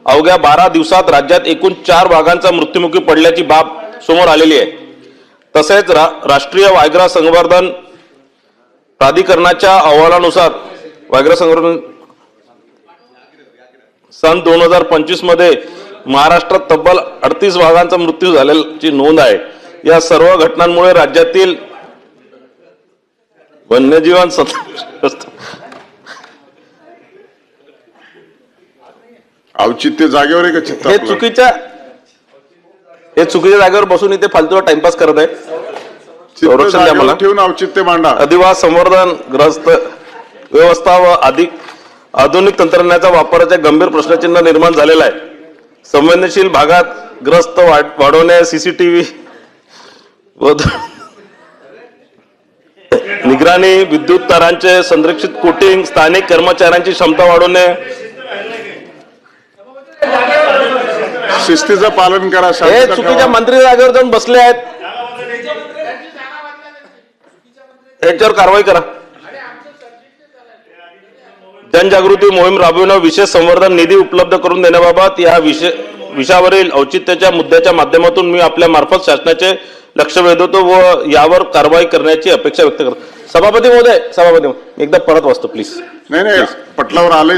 अवघ्या 12 दिवसात राज्यात एकूण 4 वाघांचा मृत्युमुखी पडल्याची बाब समोर आलेली आहे। तसेच राष्ट्रीय व्याघ्र संवर्धन प्राधिकरणाच्या अहवालानुसार व्याघ्र संवर्धन सन 2025 मध्ये महाराष्ट्रात तब्बल 38 वाघांचा मृत्यू झाल्याची नोंद आहे। या सर्व घटनांमुळे राज्यातील वन्यजीवन औचित्य जागेवर आहे का चित्त हे आपलं? चुकीच्या जागेवर बसून इथे फालतू टाइमपास करत आहे। चित्त संरक्षण द्या जागेवर मला। ठेवून औचित्य मांडा। अधिवास संवर्धन ग्रस्त व्यवस्था व अधिक आधुनिक तंत्रज्ञानाच्या वापराचे गंभीर प्रश्नचिन्ह निर्माण झालेला आहे। संवेदनशील भागात ग्रस्त वाढवणे, सीसीटीव्ही व निगराणी, विद्युत तारांचे संरक्षित कोटिंग, स्थानिक कर्मचाऱ्यांची क्षमता वाढवणे, शिस्तीचं पालन करा। हे शांतता चुकीच्या ठेवा। मंत्री जागेवर जाऊन बसले आहेत, याच्यावर कारवाई करा। जनजागृती मोहीम राबविणं, विशेष संवर्धन निधी उपलब्ध करून देण्याबाबत या विषयावरील औचित्याच्या मुद्द्याच्या माध्यमातून मी आपल्या मार्फत शासनाचे लक्ष वेधतो व यावर कारवाई करण्याची अपेक्षा व्यक्त करतो। सभापती महोदय, एकदा परत वाचतो प्लीज। नाही पटलावर आले